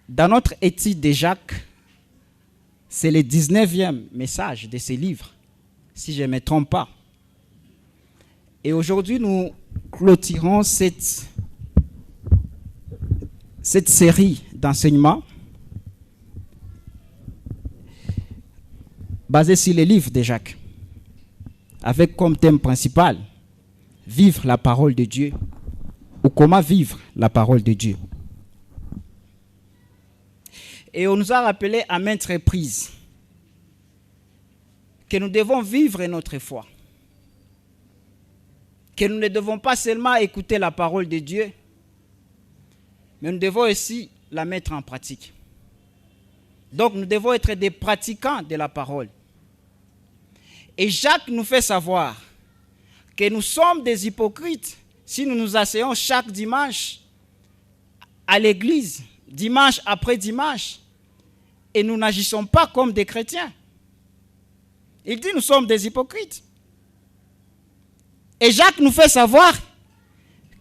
Dans notre étude de Jacques, c'est le 19e message de ce livre, si je ne me trompe pas. Et aujourd'hui, nous clôturons cette série d'enseignements basée sur les livres de Jacques, avec comme thème principal « Vivre la parole de Dieu » ou « Comment vivre la parole de Dieu ». Et on nous a rappelé à maintes reprises que nous devons vivre notre foi. Que nous ne devons pas seulement écouter la parole de Dieu, mais nous devons aussi la mettre en pratique. Donc nous devons être des pratiquants de la parole. Et Jacques nous fait savoir que nous sommes des hypocrites si nous nous asseyons chaque dimanche à l'église, dimanche après dimanche, et nous n'agissons pas comme des chrétiens. Il dit nous sommes des hypocrites. Et Jacques nous fait savoir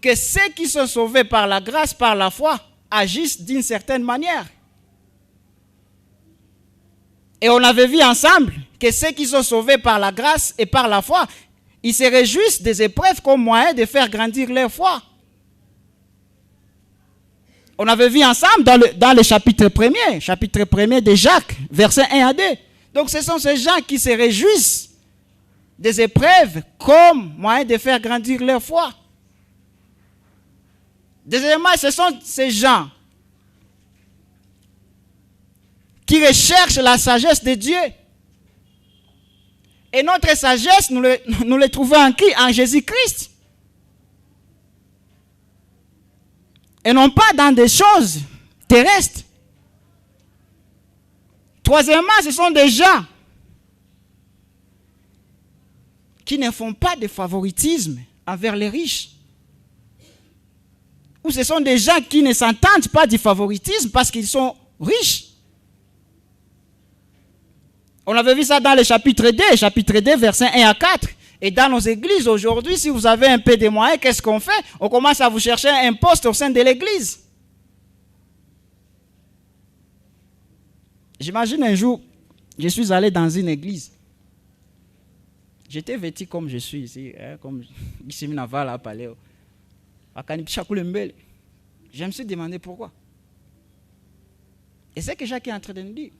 que ceux qui sont sauvés par la grâce, par la foi, agissent d'une certaine manière. Et on avait vu ensemble que ceux qui sont sauvés par la grâce et par la foi, ils se réjouissent des épreuves comme moyen de faire grandir leur foi. On avait vu ensemble dans le chapitre 1er de Jacques, versets 1 à 2. Donc ce sont ces gens qui se réjouissent des épreuves comme moyen de faire grandir leur foi. Deuxièmement, ce sont ces gens qui recherchent la sagesse de Dieu. Et notre sagesse, nous le trouvons en qui? En Jésus-Christ. Et non pas dans des choses terrestres. Troisièmement, ce sont des gens qui ne font pas de favoritisme envers les riches. Ou ce sont des gens qui ne s'entendent pas du favoritisme parce qu'ils sont riches. On avait vu ça dans le chapitre 2, versets 1 à 4. Et dans nos églises aujourd'hui, si vous avez un peu de moyens, qu'est-ce qu'on fait? On commence à vous chercher un poste au sein de l'église. J'imagine un jour, je suis allé dans une église. J'étais vêtu comme je suis ici, comme ici, à Paléo. Je me suis demandé pourquoi. Et c'est que Jacques est en train de nous dire.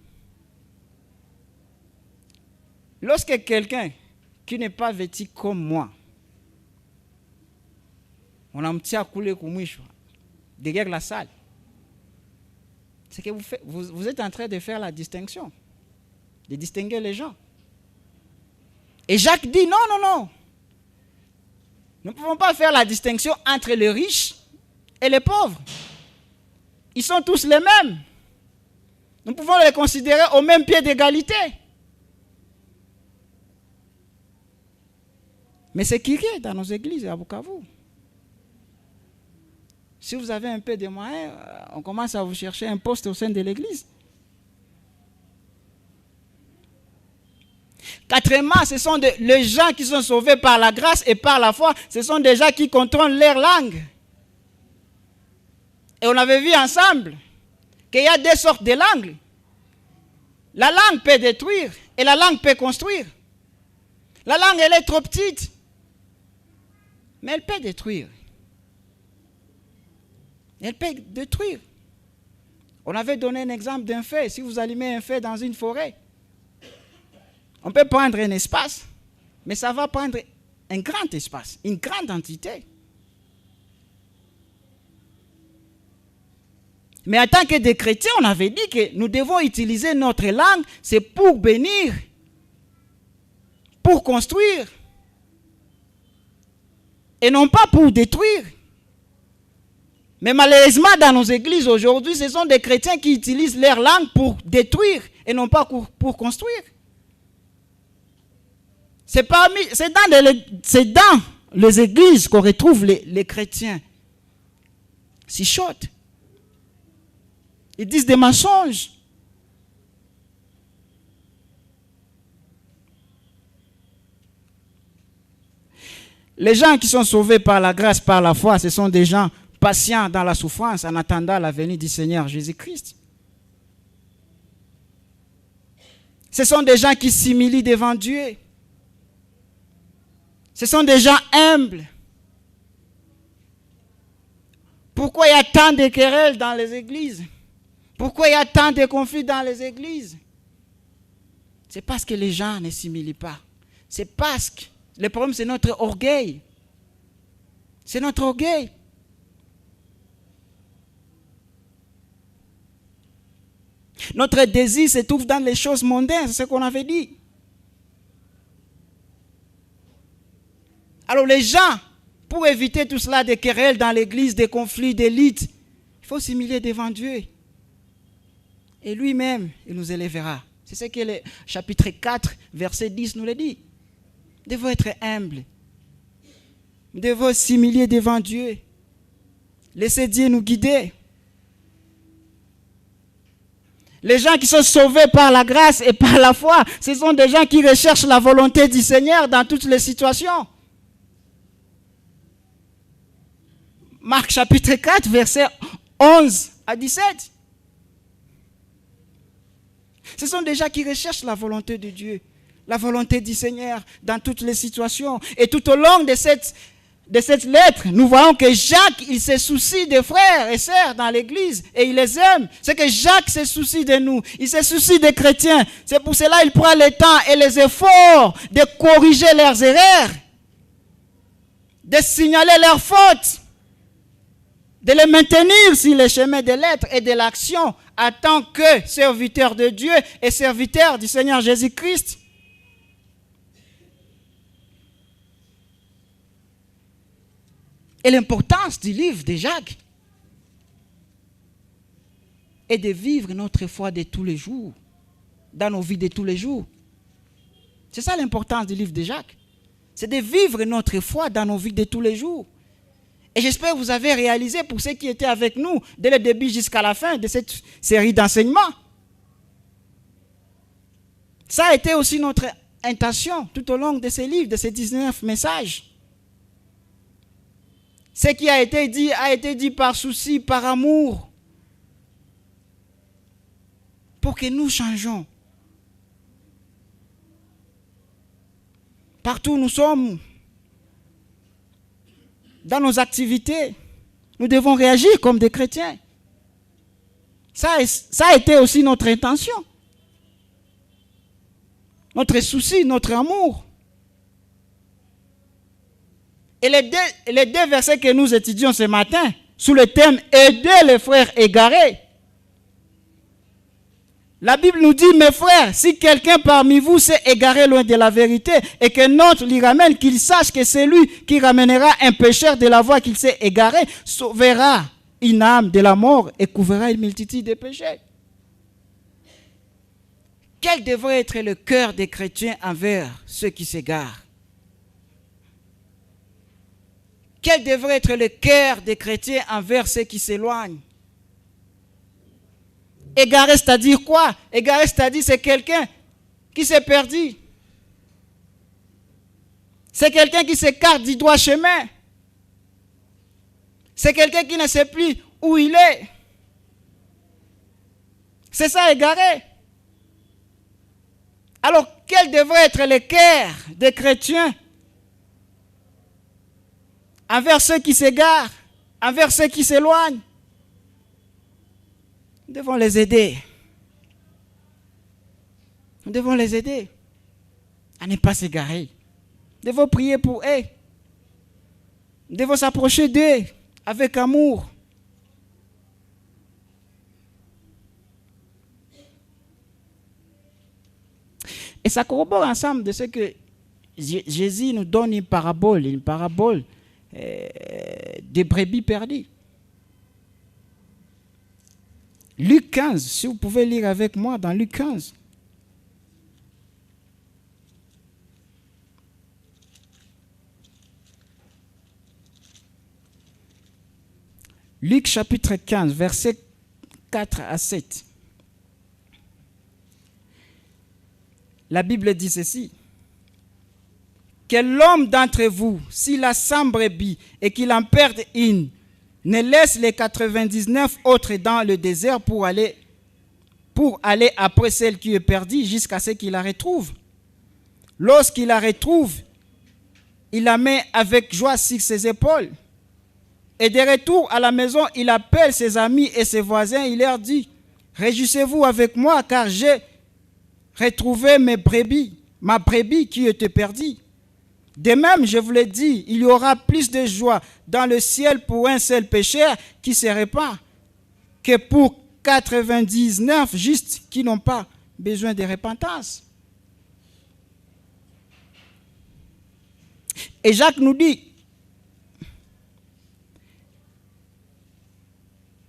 Lorsque quelqu'un qui n'est pas vêtu comme moi, on a un petit à couler derrière la salle, c'est que vous êtes en train de faire la distinction, de distinguer les gens. Et Jacques dit non. Nous ne pouvons pas faire la distinction entre les riches et les pauvres. Ils sont tous les mêmes. Nous pouvons les considérer au même pied d'égalité. Mais c'est qui est dans nos églises à Bukavu. Si vous avez un peu de moyens, on commence à vous chercher un poste au sein de l'église. Quatrièmement, ce sont les gens qui sont sauvés par la grâce et par la foi. Ce sont des gens qui contrôlent leur langue. Et on avait vu ensemble qu'il y a deux sortes de langues. La langue peut détruire et la langue peut construire. La langue, elle est trop petite, mais elle peut détruire. Elle peut détruire. On avait donné un exemple d'un feu. Si vous allumez un feu dans une forêt, on peut prendre un espace, mais ça va prendre un grand espace, une grande entité. Mais en tant que des chrétiens, on avait dit que nous devons utiliser notre langue, c'est pour bénir, pour construire, et non pas pour détruire. Mais malheureusement, dans nos églises aujourd'hui, ce sont des chrétiens qui utilisent leur langue pour détruire et non pas pour construire. C'est dans les églises qu'on retrouve les chrétiens. Si chouette. Ils disent des mensonges. Les gens qui sont sauvés par la grâce, par la foi, ce sont des gens patients dans la souffrance en attendant la venue du Seigneur Jésus-Christ. Ce sont des gens qui s'humilient devant Dieu. Ce sont des gens humbles. Pourquoi il y a tant de querelles dans les églises? Pourquoi il y a tant de conflits dans les églises? C'est parce que les gens ne s'humilient pas. C'est parce que le problème, c'est notre orgueil. C'est notre orgueil. Notre désir se trouve dans les choses mondaines, c'est ce qu'on avait dit. Alors les gens, pour éviter tout cela, des querelles dans l'église, des conflits, des luttes, il faut s'humilier devant Dieu. Et lui-même, il nous élèvera. C'est ce que le chapitre 4, verset 10 nous le dit. Nous devons être humbles. Nous devons s'humilier devant Dieu. Laisser Dieu nous guider. Les gens qui sont sauvés par la grâce et par la foi, ce sont des gens qui recherchent la volonté du Seigneur dans toutes les situations. Marc chapitre 4, verset 11 à 17. Ce sont des gens qui recherchent la volonté de Dieu, la volonté du Seigneur dans toutes les situations. Et tout au long de cette lettre, nous voyons que Jacques, il se soucie des frères et sœurs dans l'église et il les aime. C'est que Jacques se soucie de nous, il se soucie des chrétiens. C'est pour cela qu'il prend le temps et les efforts de corriger leurs erreurs, de signaler leurs fautes, de les maintenir sur le chemin de l'être et de l'action en tant que serviteurs de Dieu et serviteurs du Seigneur Jésus-Christ. Et l'importance du livre de Jacques est de vivre notre foi de tous les jours, dans nos vies de tous les jours. C'est ça l'importance du livre de Jacques. C'est de vivre notre foi dans nos vies de tous les jours. Et j'espère que vous avez réalisé, pour ceux qui étaient avec nous dès le début jusqu'à la fin de cette série d'enseignements. Ça a été aussi notre intention tout au long de ces livres, de ces 19 messages. Ce qui a été dit par souci, par amour, pour que nous changeons. Partout où nous sommes, dans nos activités, nous devons réagir comme des chrétiens. Ça a été aussi notre intention. Notre souci, notre amour. Et les deux versets que nous étudions ce matin, sous le thème « Aider les frères égarés », la Bible nous dit, mes frères, si quelqu'un parmi vous s'est égaré loin de la vérité et que notre l'y ramène, qu'il sache que c'est lui qui ramènera un pécheur de la voie qu'il s'est égaré, sauvera une âme de la mort et couvrira une multitude de péchés. Quel devrait être le cœur des chrétiens envers ceux qui s'égarent? Quel devrait être le cœur des chrétiens envers ceux qui s'éloignent? Égaré, c'est-à-dire quoi? Égaré, c'est-à-dire c'est quelqu'un qui s'est perdu. C'est quelqu'un qui s'écarte du droit chemin. C'est quelqu'un qui ne sait plus où il est. C'est ça, égaré. Alors, quel devrait être le cœur des chrétiens envers ceux qui s'égarent, envers ceux qui s'éloignent? Nous devons les aider. Nous devons les aider à ne pas s'égarer. Nous devons prier pour eux. Nous devons s'approcher d'eux avec amour. Et ça corrobore ensemble de ce que Jésus nous donne une parabole des brebis perdues. Luc 15, si vous pouvez lire avec moi dans Luc 15. Luc chapitre 15, versets 4 à 7. La Bible dit ceci. Quel homme d'entre vous, s'il a 100 brebis et qu'il en perde une, ne laisse les 99 autres dans le désert pour pour aller après celle qui est perdue jusqu'à ce qu'il la retrouve. Lorsqu'il la retrouve, il la met avec joie sur ses épaules. Et de retour à la maison, il appelle ses amis et ses voisins. Il leur dit, réjouissez-vous avec moi car j'ai retrouvé ma brebis qui était perdue. De même, je vous l'ai dit, il y aura plus de joie dans le ciel pour un seul pécheur qui se répand que pour 99 justes qui n'ont pas besoin de repentance. Et Jacques nous dit,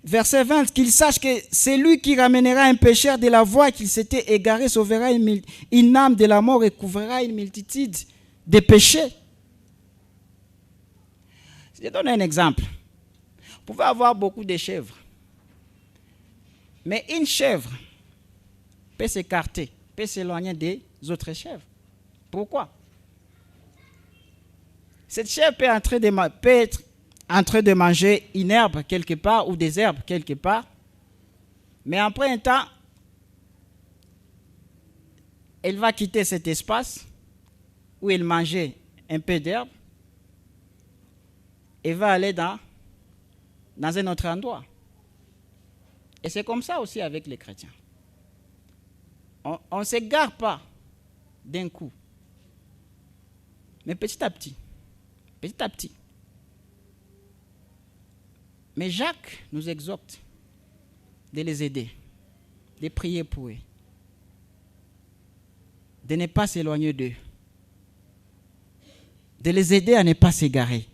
verset 20, qu'il sache que c'est lui qui ramènera un pécheur de la voie qu'il s'était égaré, sauvera une âme de la mort et couvrira une multitude de péchés. Je donne un exemple. Vous pouvez avoir beaucoup de chèvres. Mais une chèvre peut s'écarter, peut s'éloigner des autres chèvres. Pourquoi? Cette chèvre peut être en train de manger une herbe quelque part ou des herbes quelque part, mais après un temps, elle va quitter cet espace où elle mangeait un peu d'herbe et va aller dans un autre endroit. Et c'est comme ça aussi avec les chrétiens. On ne s'égare pas d'un coup, mais petit à petit. Mais Jacques nous exhorte de les aider, de prier pour eux, de ne pas s'éloigner d'eux, de les aider à ne pas s'égarer.